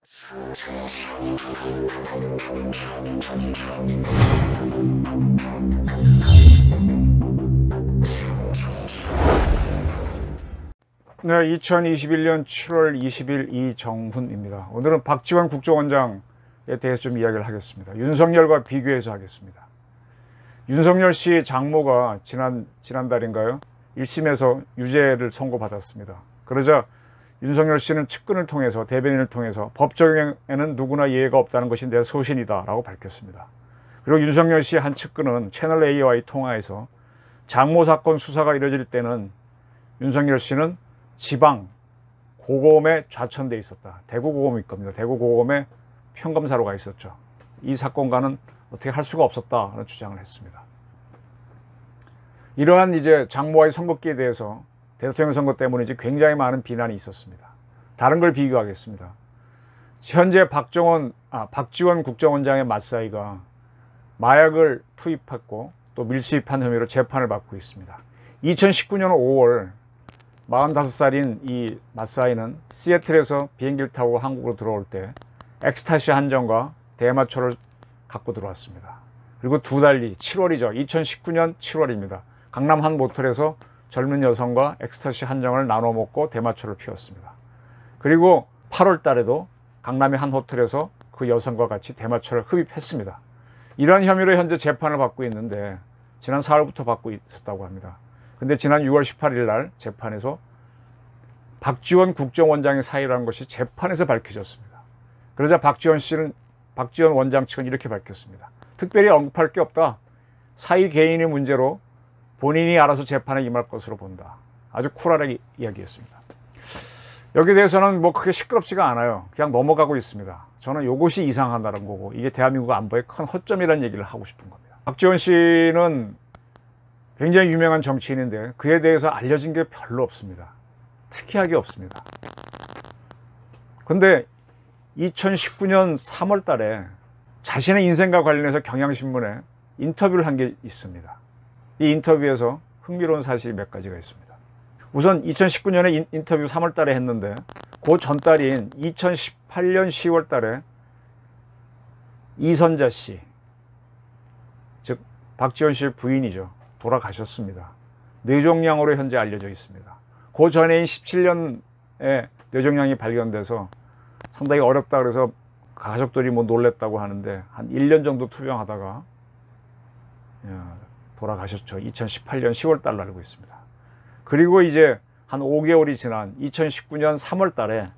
네, 2021년 7월 20일 이정훈입니다. 오늘은 박지원 국정원장에 대해서 좀 이야기를 하겠습니다. 윤석열과 비교해서 하겠습니다. 윤석열 씨 장모가 지난달인가요? 1심에서 유죄를 선고받았습니다. 그러자 윤석열 씨는 측근을 통해서, 대변인을 통해서 법 적용에는 누구나 예외가 없다는 것이 내 소신이다 라고 밝혔습니다. 그리고 윤석열 씨의 한 측근은 채널A와의 통화에서 장모 사건 수사가 이뤄질 때는 윤석열 씨는 지방 고검에 좌천돼 있었다. 대구 고검일 겁니다. 대구 고검에 평검사로 가 있었죠. 이 사건과는 어떻게 할 수가 없었다는 주장을 했습니다. 이러한 이제 장모와의 선거기에 대해서 대통령 선거 때문에 이제 굉장히 많은 비난이 있었습니다. 다른 걸 비교하겠습니다. 현재 박지원 국정원장의 맞사이가 마약을 투입했고 또 밀수입한 혐의로 재판을 받고 있습니다. 2019년 5월 45살인 이 맞사이는 시애틀에서 비행기를 타고 한국으로 들어올 때 엑스타시 한 정과 대마초를 갖고 들어왔습니다. 그리고 두 달 뒤 7월이죠. 2019년 7월입니다. 강남 한 모텔에서 젊은 여성과 엑스타시 한 정을 나눠 먹고 대마초를 피웠습니다. 그리고 8월 달에도 강남의 한 호텔에서 그 여성과 같이 대마초를 흡입했습니다. 이러한 혐의로 현재 재판을 받고 있는데 지난 4월부터 받고 있었다고 합니다. 근데 지난 6월 18일 날 재판에서 박지원 국정원장의 사의라는 것이 재판에서 밝혀졌습니다. 그러자 박지원 원장 측은 이렇게 밝혔습니다. 특별히 언급할 게 없다. 사의 개인의 문제로 본인이 알아서 재판에 임할 것으로 본다. 아주 쿨하게 이야기했습니다. 여기에 대해서는 뭐 크게 시끄럽지가 않아요. 그냥 넘어가고 있습니다. 저는 이것이 이상하다는 거고 이게 대한민국 안보의 큰 허점이라는 얘기를 하고 싶은 겁니다. 박지원 씨는 굉장히 유명한 정치인인데 그에 대해서 알려진 게 별로 없습니다. 특이하게 없습니다. 근데 2019년 3월 달에 자신의 인생과 관련해서 경향신문에 인터뷰를 한 게 있습니다. 이 인터뷰에서 흥미로운 사실이 몇 가지가 있습니다. 우선 2019년에 인터뷰 3월 달에 했는데 그 전달인 2018년 10월 달에 이선자 씨, 즉 박지원 씨의 부인이죠. 돌아가셨습니다. 뇌종양으로 현재 알려져 있습니다. 그 전에인 17년에 뇌종양이 발견돼서 상당히 어렵다 그래서 가족들이 뭐 놀랬다고 하는데 한 1년 정도 투병하다가 돌아가셨죠. 2018년 10월 달로 알고 있습니다. 그리고 이제 한 5개월이 지난 2019년 3월 달에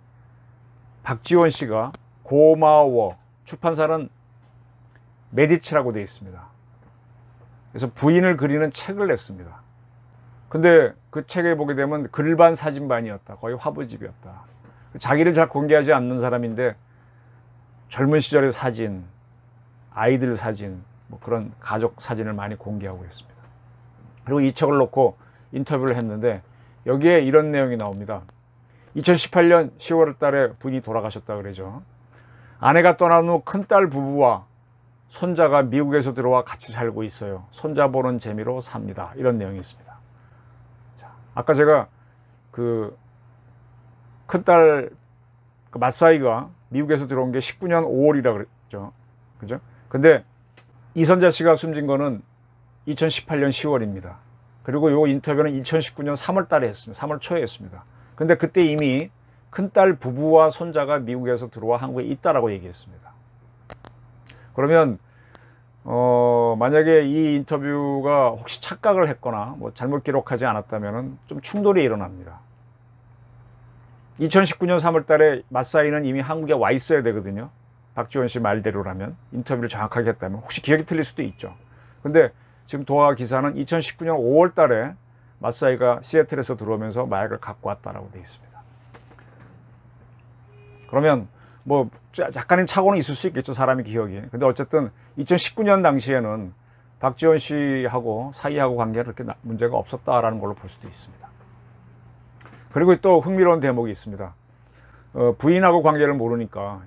박지원 씨가 고마워, 출판사는 메디치라고 되어 있습니다. 그래서 부인을 그리는 책을 냈습니다. 근데 그 책에 보게 되면 글반 사진반이었다. 거의 화보집이었다. 자기를 잘 공개하지 않는 사람인데 젊은 시절의 사진, 아이들 사진, 뭐 그런 가족 사진을 많이 공개하고 있습니다. 그리고 이 책을 놓고 인터뷰를 했는데 여기에 이런 내용이 나옵니다. 2018년 10월 달에 부인이 돌아가셨다 그러죠. 아내가 떠난 후 큰딸 부부와 손자가 미국에서 들어와 같이 살고 있어요. 손자 보는 재미로 삽니다. 이런 내용이 있습니다. 자, 아까 제가 그 큰딸 맞사이가 미국에서 들어온 게 19년 5월이라 그랬죠. 그죠? 근데 이선자 씨가 숨진 거는 2018년 10월입니다. 그리고 요 인터뷰는 2019년 3월 달에 했습니다. 3월 초에 했습니다. 근데 그때 이미 큰딸 부부와 손자가 미국에서 들어와 한국에 있다라고 얘기했습니다. 그러면 만약에 이 인터뷰가 혹시 착각을 했거나 뭐 잘못 기록하지 않았다면 좀 충돌이 일어납니다. 2019년 3월 달에 맞사이는 이미 한국에 와 있어야 되거든요. 박지원 씨 말대로라면, 인터뷰를 정확하게 했다면. 혹시 기억이 틀릴 수도 있죠. 근데 지금 도하 기사는 2019년 5월 달에 맞사이가 시애틀에서 들어오면서 마약을 갖고 왔다라고 되어 있습니다. 그러면 뭐 약간의 착오는 있을 수 있겠죠, 사람의 기억이. 근데 어쨌든 2019년 당시에는 박지원 씨하고 사이하고 관계는 그렇게 문제가 없었다라는 걸로 볼 수도 있습니다. 그리고 또 흥미로운 대목이 있습니다. 부인하고 관계를 모르니까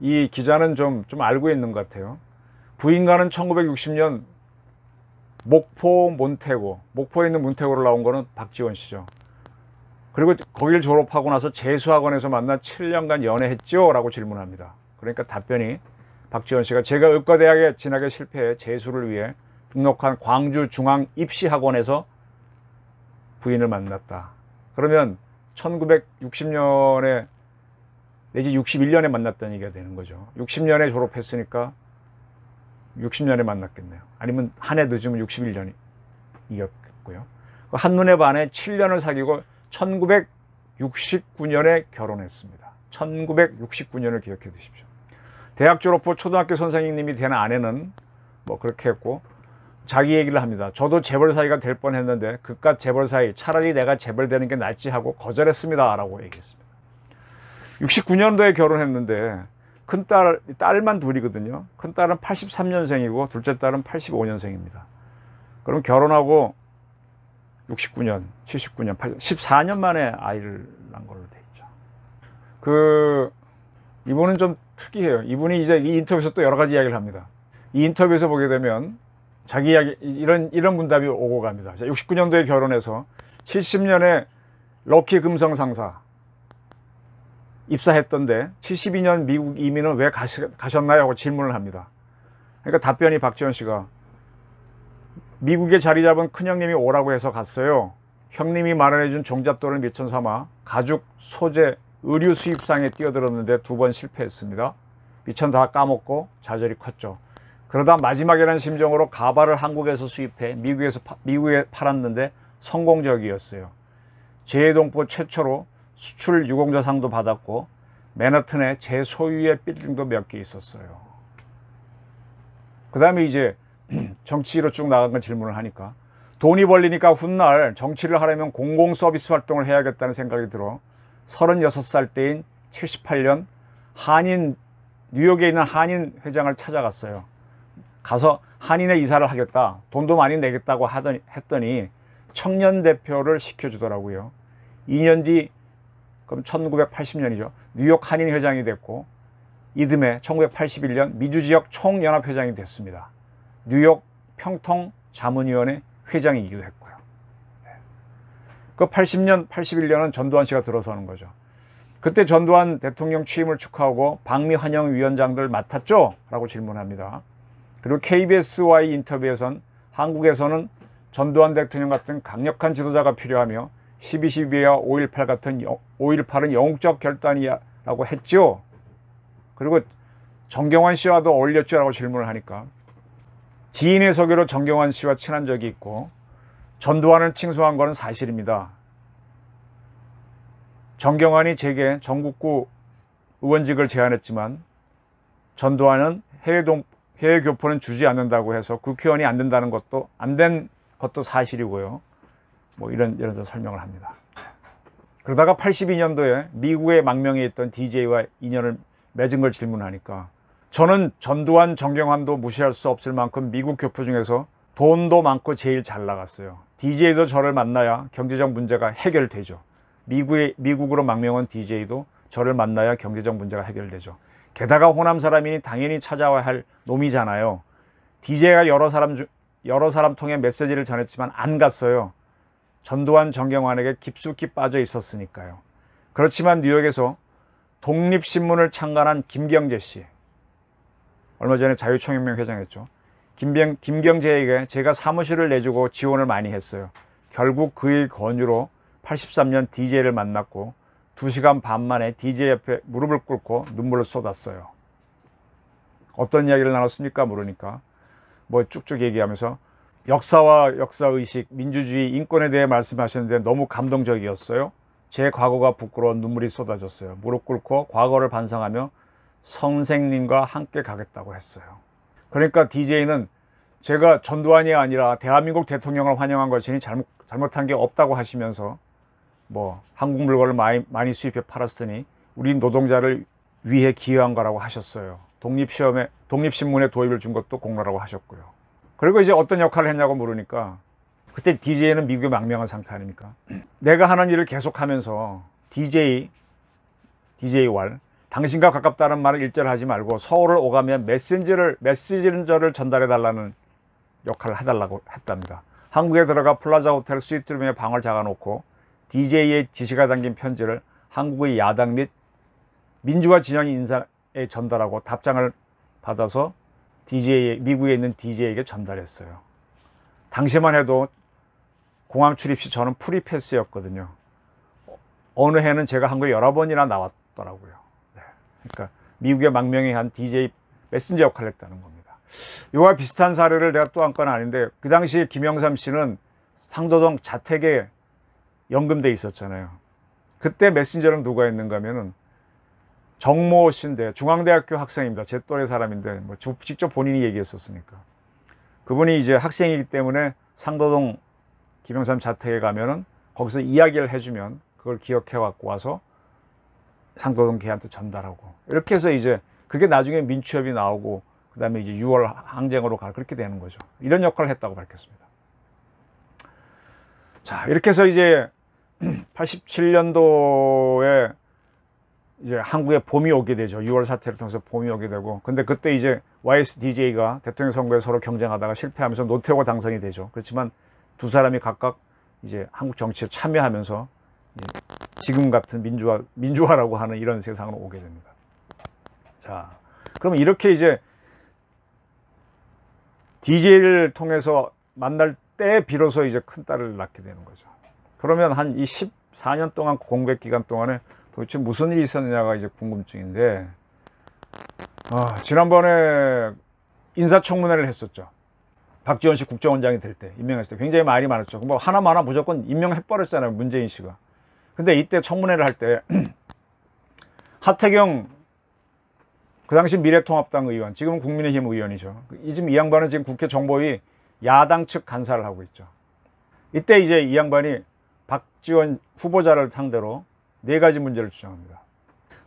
이 기자는 좀 알고 있는 것 같아요. 부인과는 1960년 목포에 있는 몬테고로 나온 거는 박지원 씨죠. 그리고 거길 졸업하고 나서 재수학원에서 만나 7년간 연애했죠? 라고 질문합니다. 그러니까 답변이 박지원 씨가 제가 의과대학에 진학에 실패해 재수를 위해 등록한 광주중앙입시학원에서 부인을 만났다. 그러면 1960년에 내지 61년에 만났다는 얘기가 되는 거죠. 60년에 졸업했으니까 60년에 만났겠네요. 아니면 한 해 늦으면 61년이었고요. 한눈에 반해 7년을 사귀고 1969년에 결혼했습니다. 1969년을 기억해 두십시오. 대학 졸업 후 초등학교 선생님이 된 아내는 뭐 그렇게 했고 자기 얘기를 합니다. 저도 재벌 사이가 될 뻔했는데 그깟 재벌 사이 차라리 내가 재벌 되는 게 낫지 하고 거절했습니다. 라고 얘기했습니다. 69년도에 결혼했는데 딸만 둘이거든요. 큰딸은 83년생이고 둘째 딸은 85년생입니다. 그럼 결혼하고 69년, 79년, 14년 만에 아이를 낳은 걸로 돼 있죠. 이분은 좀 특이해요. 이분이 이제 이 인터뷰에서 또 여러 가지 이야기를 합니다. 이 인터뷰에서 보게 되면 자기 이야기, 이런 문답이 오고 갑니다. 69년도에 결혼해서 70년에 럭키 금성 상사 입사했던데 72년 미국 이민은 왜 가셨나요? 하고 질문을 합니다. 그러니까 답변이 박지원 씨가 미국에 자리 잡은 큰형님이 오라고 해서 갔어요. 형님이 마련해준 종잣돈을 미천 삼아 가죽, 소재, 의류 수입상에 뛰어들었는데 2번 실패했습니다. 미천 다 까먹고 좌절이 컸죠. 그러다 마지막이라는 심정으로 가발을 한국에서 수입해 미국에 팔았는데 성공적이었어요. 제해동포 최초로 수출 유공자상도 받았고 맨하튼에 제 소유의 빌딩도 몇 개 있었어요. 그 다음에 이제 정치로 쭉 나간 건 질문을 하니까 돈이 벌리니까 훗날 정치를 하려면 공공 서비스 활동을 해야겠다는 생각이 들어 36살 때인 78년 뉴욕에 있는 한인 회장을 찾아갔어요. 가서 한인의 이사를 하겠다, 돈도 많이 내겠다고 했더니 청년 대표를 시켜주더라고요. 2년 뒤, 그럼 1980년이죠. 뉴욕 한인 회장이 됐고 이듬해 1981년 미주지역 총연합회장이 됐습니다. 뉴욕 평통 자문위원회 회장이기도 했고요. 그 81년은 전두환 씨가 들어서는 거죠. 그때 전두환 대통령 취임을 축하하고 방미 환영위원장들 맡았죠? 라고 질문합니다. 그리고 KBS와의 인터뷰에선 한국에서는 전두환 대통령 같은 강력한 지도자가 필요하며 12.12와 5.18 같은 5.18은 영웅적 결단이라고 했죠. 그리고 정경환 씨와도 어울렸죠? 라고 질문을 하니까 지인의 소개로 정경환 씨와 친한 적이 있고 전두환을 칭송한 것은 사실입니다. 정경환이 제게 전국구 의원직을 제안했지만 전두환은 해외 교포는 주지 않는다고 해서 국회의원이 안 된 것도 사실이고요. 뭐 이런 설명을 합니다. 그러다가 82년도에 미국의 망명에 있던 DJ와 인연을 맺은 걸 질문하니까 저는 전두환, 정경환도 무시할 수 없을 만큼 미국 교포 중에서 돈도 많고 제일 잘 나갔어요. DJ도 저를 만나야 경제적 문제가 해결되죠. 미국으로 망명한 DJ도 저를 만나야 경제적 문제가 해결되죠. 게다가 호남 사람이니 당연히 찾아와야 할 놈이잖아요. DJ가 여러 사람 통해 메시지를 전했지만 안 갔어요. 전두환, 정경환에게 깊숙이 빠져 있었으니까요. 그렇지만 뉴욕에서 독립신문을 창간한 김경재 씨, 얼마 전에 자유총연맹 회장했죠. 김경재에게 제가 사무실을 내주고 지원을 많이 했어요. 결국 그의 권유로 83년 DJ를 만났고 2시간 반 만에 DJ 옆에 무릎을 꿇고 눈물을 쏟았어요. 어떤 이야기를 나눴습니까? 물으니까 뭐 쭉쭉 얘기하면서 역사와 역사의식, 민주주의, 인권에 대해 말씀하셨는데 너무 감동적이었어요. 제 과거가 부끄러워 눈물이 쏟아졌어요. 무릎 꿇고 과거를 반성하며 선생님과 함께 가겠다고 했어요. 그러니까 DJ는 제가 전두환이 아니라 대한민국 대통령을 환영한 것이니 잘못한 게 없다고 하시면서 뭐 한국 물건을 많이 수입해 팔았으니 우리 노동자를 위해 기여한 거라고 하셨어요. 독립신문에 도입을 준 것도 공로라고 하셨고요. 그리고 이제 어떤 역할을 했냐고 물으니까 그때 DJ는 미국에 망명한 상태 아닙니까? 내가 하는 일을 계속하면서 DJ왈 당신과 가깝다는 말을 일절 하지 말고 서울을 오가면 메시지를 전달해 달라는 역할을 해달라고 했답니다. 한국에 들어가 플라자 호텔 스위트룸에 방을 잡아놓고 DJ의 지시가 담긴 편지를 한국의 야당 및 민주화 진영 인사에 전달하고 답장을 받아서 미국에 있는 DJ에게 전달했어요. 당시만 해도 공항 출입 시 저는 프리패스였거든요. 어느 해는 제가 한국에 여러 번이나 나왔더라고요. 네. 그러니까 미국의 망명에 한 DJ 메신저 역할을 했다는 겁니다. 이와 비슷한 사례를 내가 또 한 건 아닌데, 그 당시에 김영삼 씨는 상도동 자택에 연금돼 있었잖아요. 그때 메신저는 누가 했는가 하면은 정모 씨인데, 중앙대학교 학생입니다. 제 또래 사람인데 뭐 직접 본인이 얘기했었으니까. 그분이 이제 학생이기 때문에 상도동 김영삼 자택에 가면은 거기서 이야기를 해주면 그걸 기억해 갖고 와서 상도동 걔한테 전달하고, 이렇게 해서 이제 그게 나중에 민취업이 나오고 그 다음에 이제 6월 항쟁으로 가, 그렇게 되는 거죠. 이런 역할을 했다고 밝혔습니다. 자, 이렇게 해서 이제 87년도에 이제 한국에 봄이 오게 되죠. 6월 사태를 통해서 봄이 오게 되고, 근데 그때 이제 YSDJ가 대통령 선거에 서로 경쟁하다가 실패하면서 노태우가 당선이 되죠. 그렇지만 두 사람이 각각 이제 한국 정치에 참여하면서 지금 같은 민주화라고 하는 이런 세상으로 오게 됩니다. 자, 그러면 이렇게 이제 DJ를 통해서 만날 때 비로소 이제 큰 딸을 낳게 되는 거죠. 그러면 한 이 14년 동안 공백 기간 동안에 도대체 무슨 일이 있었느냐가 이제 궁금증인데, 지난번에 인사청문회를 했었죠. 박지원 씨 국정원장이 될 때, 임명했을 때 굉장히 말이 많았죠. 뭐 하나마나 무조건 임명해버렸잖아요, 문재인 씨가. 근데 이때 청문회를 할 때 하태경 그 당시 미래통합당 의원, 지금은 국민의힘 의원이죠. 이 양반은 지금 국회 정보위 야당 측 간사를 하고 있죠. 이때 이제 이 양반이 박지원 후보자를 상대로 4가지 문제를 주장합니다.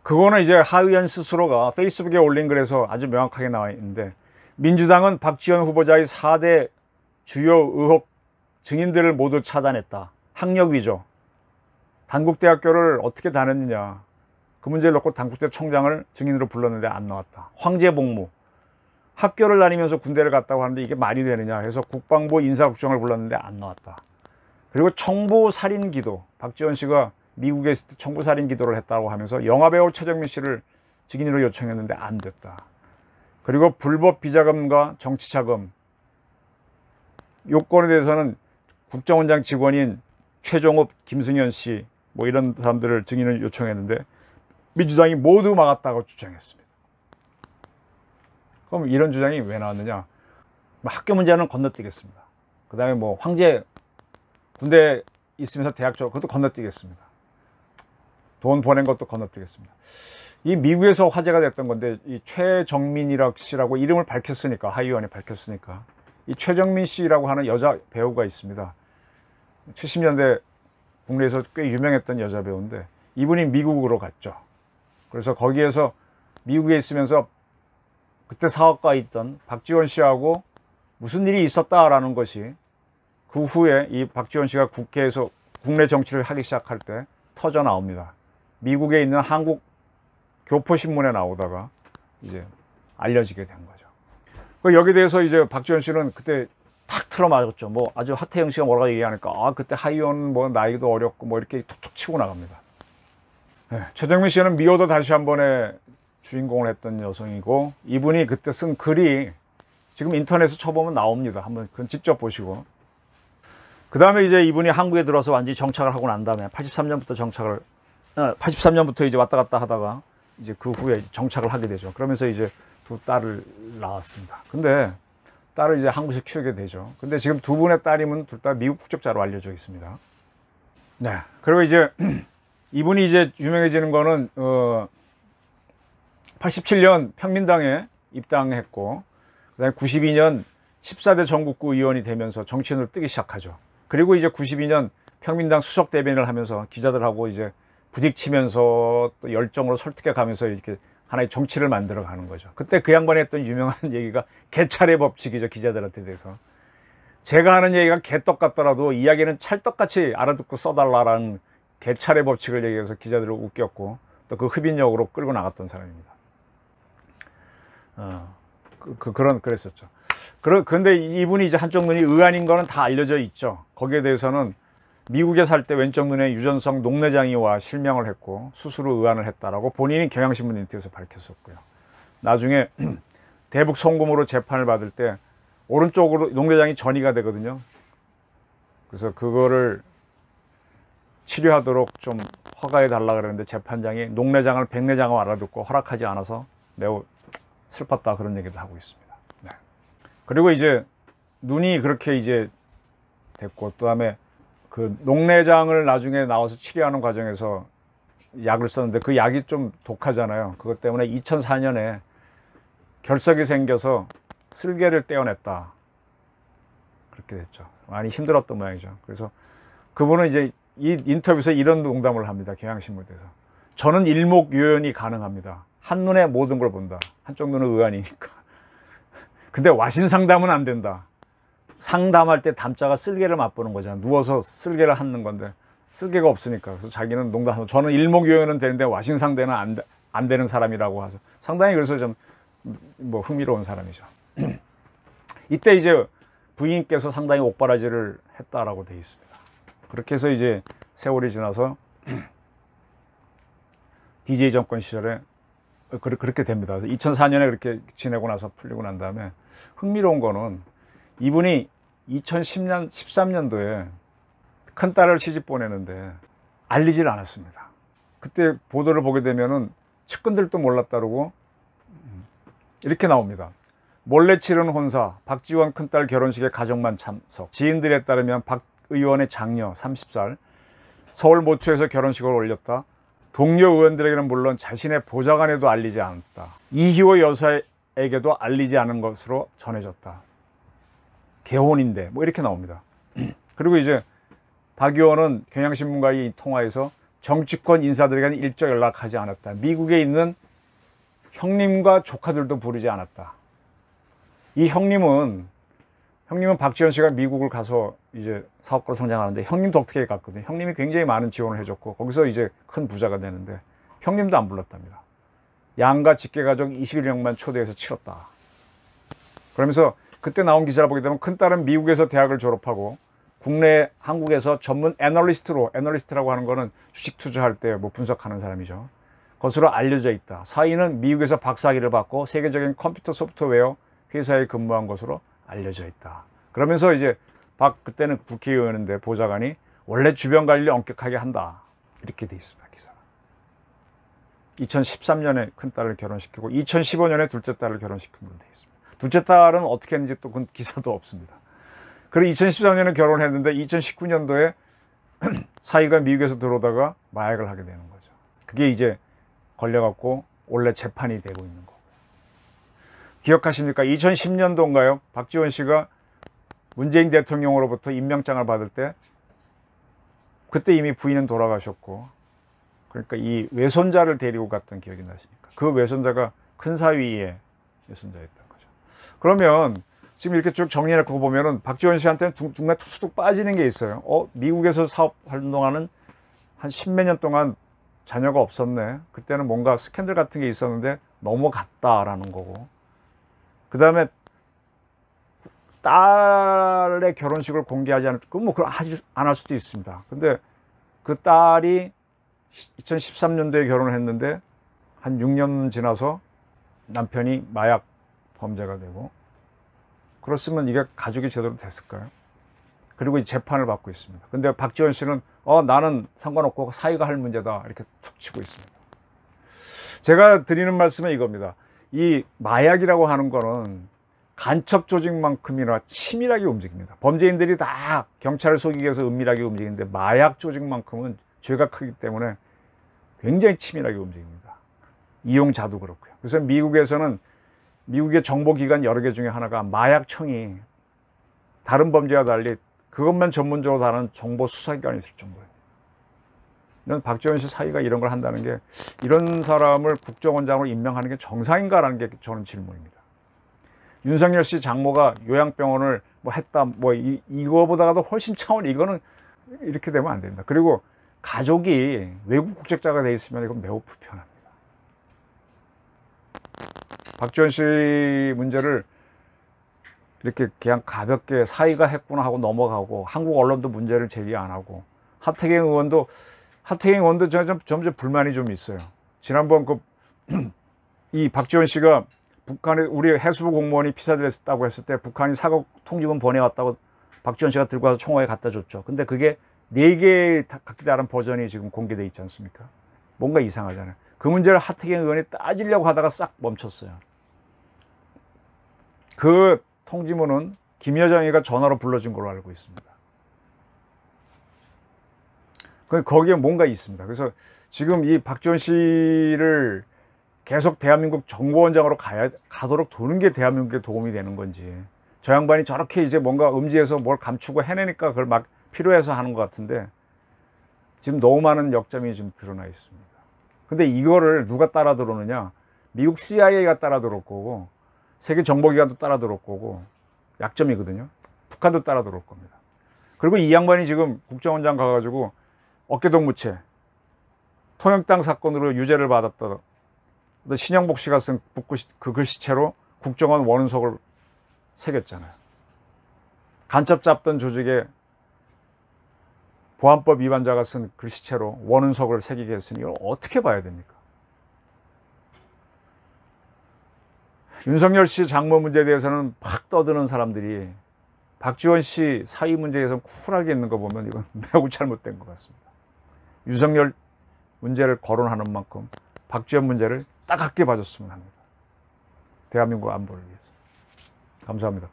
그거는 이제 하 의원 스스로가 페이스북에 올린 글에서 아주 명확하게 나와 있는데, 민주당은 박지원 후보자의 4대 주요 의혹 증인들을 모두 차단했다. 학력 위조, 단국대학교를 어떻게 다녔느냐, 그 문제를 놓고 단국대 총장을 증인으로 불렀는데 안 나왔다. 황제복무, 학교를 다니면서 군대를 갔다고 하는데 이게 말이 되느냐 해서 국방부 인사국장을 불렀는데 안 나왔다. 그리고 청부살인기도, 박지원 씨가 미국에 있을 때 청부살인기도를 했다고 하면서 영화배우 최정민 씨를 증인으로 요청했는데 안 됐다. 그리고 불법 비자금과 정치자금 요건에 대해서는 국정원장 직원인 최종업, 김승현 씨 뭐 이런 사람들을 증인을 요청했는데 민주당이 모두 막았다고 주장했습니다. 그럼 이런 주장이 왜 나왔느냐? 학교 문제는 건너뛰겠습니다. 그 다음에 뭐 황제 군대 있으면서 대학 졸업, 그것도 건너뛰겠습니다. 돈 보낸 것도 건너뛰겠습니다. 이 미국에서 화제가 됐던 건데, 이 최정민이라고 씨라고 이름을 밝혔으니까, 하 의원이 밝혔으니까, 이 최정민 씨라고 하는 여자 배우가 있습니다. 70년대 국내에서 꽤 유명했던 여자 배우인데, 이분이 미국으로 갔죠. 그래서 거기에서 미국에 있으면서 그때 사업가에 있던 박지원 씨하고 무슨 일이 있었다라는 것이 그 후에 이 박지원 씨가 국회에서 국내 정치를 하기 시작할 때 터져 나옵니다. 미국에 있는 한국 교포신문에 나오다가 이제 알려지게 된 거죠. 여기에 대해서 이제 박지원 씨는 그때 탁 틀어맞았죠. 뭐 아주 하태영 씨가 뭐라고 얘기하니까, 그때 하의원 뭐 나이도 어렸고 뭐 이렇게 툭툭 치고 나갑니다. 네, 최정민 씨는 미워도 다시 한 번의 주인공을 했던 여성이고, 이분이 그때 쓴 글이 지금 인터넷에 쳐보면 나옵니다. 한번 그건 직접 보시고. 그 다음에 이제 이분이 한국에 들어서 완전히 정착을 하고 난 다음에 83년부터 이제 왔다 갔다 하다가 이제 그 후에 정착을 하게 되죠. 그러면서 이제 두 딸을 낳았습니다. 근데 딸을 이제 한국에서 키우게 되죠. 근데 지금 두 분의 딸이면 둘 다 미국 국적자로 알려져 있습니다. 네. 그리고 이제 이분이 이제 유명해지는 거는 87년 평민당에 입당했고, 그다음에 92년 14대 전국구 의원이 되면서 정치인으로 뜨기 시작하죠. 그리고 이제 92년 평민당 수석 대변인을 하면서 기자들하고 이제 부딪히면서 또 열정으로 설득해 가면서 이렇게 하나의 정치를 만들어 가는 거죠. 그때 그 양반이 했던 유명한 얘기가 개찰의 법칙이죠. 기자들한테 대해서. 제가 하는 얘기가 개떡 같더라도 이야기는 찰떡같이 알아듣고 써달라라는 개찰의 법칙을 얘기해서 기자들을 웃겼고, 또 그 흡인력으로 끌고 나갔던 사람입니다. 그랬었죠. 그런데 이분이 이제 한쪽 눈이 의안인 거는 다 알려져 있죠. 거기에 대해서는 미국에 살 때 왼쪽 눈에 유전성 녹내장이 와 실명을 했고 수술 후 의안을 했다라고 본인이 경향신문 인터뷰에서 밝혔었고요. 나중에 대북 송금으로 재판을 받을 때 오른쪽으로 녹내장이 전이가 되거든요. 그래서 그거를 치료하도록 좀 허가해 달라 그랬는데 재판장이 녹내장을 백내장으로 알아듣고 허락하지 않아서 매우 슬펐다 그런 얘기도 하고 있습니다. 네. 그리고 이제 눈이 그렇게 이제 됐고 또 다음에 그 녹내장을 나중에 나와서 치료하는 과정에서 약을 썼는데 그 약이 좀 독하잖아요. 그것 때문에 2004년에 결석이 생겨서 쓸개를 떼어냈다. 그렇게 됐죠. 많이 힘들었던 모양이죠. 그래서 그분은 이제 이 인터뷰에서 이런 농담을 합니다. 경향신문에서. 저는 일목요연이 가능합니다. 한눈에 모든 걸 본다. 한쪽 눈은 의안이니까. 근데 와신 상담은 안 된다. 상담할 때 담자가 쓸개를 맛보는 거잖아. 누워서 쓸개를 핥는 건데 쓸개가 없으니까. 그래서 자기는 농담하고 저는 일목요연은 되는데 와신 상대는 안 되는 사람이라고 하죠. 상당히 그래서 좀 뭐 흥미로운 사람이죠. 이때 이제 부인께서 상당히 옥바라지를 했다라고 되어 있습니다. 그렇게 해서 이제 세월이 지나서 DJ 정권 시절에 그렇게 됩니다. 그래서 2004년에 그렇게 지내고 나서 풀리고 난 다음에 흥미로운 거는 이분이 2010년, 13년도에 큰딸을 시집 보내는데 알리질 않았습니다. 그때 보도를 보게 되면은 측근들도 몰랐다고 이렇게 나옵니다. 몰래 치른 혼사, 박지원 큰딸 결혼식에 가족만 참석. 지인들에 따르면 박 의원의 장녀 30살 서울 모처에서 결혼식을 올렸다. 동료 의원들에게는 물론 자신의 보좌관에도 알리지 않았다. 이희호 여사에게도 알리지 않은 것으로 전해졌다. 개혼인데 뭐 이렇게 나옵니다. 그리고 이제 박 의원은 경향신문과의 통화에서 정치권 인사들에게는 일절 연락하지 않았다. 미국에 있는 형님과 조카들도 부르지 않았다. 이 형님은 박지원 씨가 미국을 가서 이제 사업가로 성장하는데 형님 덕택에 갔거든요. 형님이 굉장히 많은 지원을 해줬고 거기서 이제 큰 부자가 되는데 형님도 안 불렀답니다. 양가 직계가족 21명만 초대해서 치렀다. 그러면서 그때 나온 기사를 보게 되면 큰딸은 미국에서 대학을 졸업하고 국내 한국에서 전문 애널리스트라고 하는 거는 주식 투자할 때 뭐 분석하는 사람이죠. 것으로 알려져 있다. 사위는 미국에서 박사학위를 받고 세계적인 컴퓨터 소프트웨어 회사에 근무한 것으로 알려져 있다. 그러면서 이제 그때는 국회의원인데 보좌관이 원래 주변 관리를 엄격하게 한다. 이렇게 돼 있습니다. 기사가. 2013년에 큰딸을 결혼시키고 2015년에 둘째 딸을 결혼시킨 걸로 돼 있습니다. 둘째 딸은 어떻게 했는지 또 그 기사도 없습니다. 그리고 2013년에 결혼했는데 2019년도에 사위가 미국에서 들어오다가 마약을 하게 되는 거죠. 그게 이제 걸려갖고 원래 재판이 되고 있는 거고요. 기억하십니까? 2010년도인가요? 박지원 씨가 문재인 대통령으로부터 임명장을 받을 때 그때 이미 부인은 돌아가셨고 그러니까 이 외손자를 데리고 갔던 기억이 나십니까? 그 외손자가 큰 사위의 외손자였던 거죠. 그러면 지금 이렇게 쭉 정리해놓고 보면은 박지원 씨한테는 중간에 툭툭 빠지는 게 있어요. 미국에서 사업 활동하는 한 십몇 년 동안 자녀가 없었네. 그때는 뭔가 스캔들 같은 게 있었는데 넘어갔다라는 거고. 그 다음에 딸의 결혼식을 공개하지 않을, 그건 뭐 안 할 수도 있습니다. 근데 그 딸이 2013년도에 결혼을 했는데 한 6년 지나서 남편이 마약 범죄가 되고 그렇으면 이게 가족이 제대로 됐을까요? 그리고 이 재판을 받고 있습니다. 근데 박지원 씨는 나는 상관없고 사위가 할 문제다 이렇게 툭 치고 있습니다. 제가 드리는 말씀은 이겁니다. 이 마약이라고 하는 거는 간첩 조직만큼이나 치밀하게 움직입니다. 범죄인들이 다 경찰을 속이기 위해서 은밀하게 움직이는데 마약 조직만큼은 죄가 크기 때문에 굉장히 치밀하게 움직입니다. 이용자도 그렇고요. 그래서 미국에서는 미국의 정보기관 여러 개 중에 하나가 마약청이 다른 범죄와 달리 그것만 전문적으로 다루는 정보수사기관이 있을 정도예요. 박지원 씨 사위가 이런 걸 한다는 게 이런 사람을 국정원장으로 임명하는 게 정상인가라는 게 저는 질문입니다. 윤석열 씨 장모가 요양병원을 뭐 했다 이거보다도 훨씬 차원 이거는 이렇게 되면 안 됩니다. 그리고 가족이 외국 국적자가 돼 있으면 이건 매우 불편합니다. 박지원 씨 문제를 이렇게 그냥 가볍게 사위가 했구나 하고 넘어가고 한국 언론도 문제를 제기 안 하고 하태경 의원도 점점 불만이 좀 있어요. 지난번 이 박지원 씨가 북한에 우리 해수부 공무원이 피살을 했다고 했을 때 북한이 사격 통지문 보내왔다고 박지원 씨가 들고 와서 청와대에 갖다 줬죠. 근데 그게 4개의 각기 다른 버전이 지금 공개돼 있지 않습니까? 뭔가 이상하잖아요. 그 문제를 하태경 의원이 따지려고 하다가 싹 멈췄어요. 그 통지문은 김여정이가 전화로 불러준 걸로 알고 있습니다. 거기에 뭔가 있습니다. 그래서 지금 이 박지원 씨를 계속 대한민국 정보원장으로 가도록 도는 게 대한민국에 도움이 되는 건지, 저 양반이 저렇게 이제 뭔가 음지에서 뭘 감추고 해내니까 그걸 막 필요해서 하는 것 같은데, 지금 너무 많은 역점이 지금 드러나 있습니다. 근데 이거를 누가 따라 들어오느냐? 미국 CIA가 따라 들어올 거고, 세계 정보기관도 따라 들어올 거고, 약점이거든요. 북한도 따라 들어올 겁니다. 그리고 이 양반이 지금 국정원장 가가지고 어깨동무채, 통영땅 사건으로 유죄를 받았다. 신영복 씨가 쓴 그 글씨체로 국정원 원은석을 새겼잖아요. 간첩 잡던 조직에 보안법 위반자가 쓴 글씨체로 원은석을 새기게 했으니 이걸 어떻게 봐야 됩니까? 윤석열 씨 장모 문제에 대해서는 팍 떠드는 사람들이 박지원 씨 사위 문제에 대해서 쿨하게 있는 거 보면 이건 매우 잘못된 것 같습니다. 윤석열 문제를 거론하는 만큼 박지원 문제를 따갑게 봐줬으면 합니다. 대한민국 안보를 위해서. 감사합니다.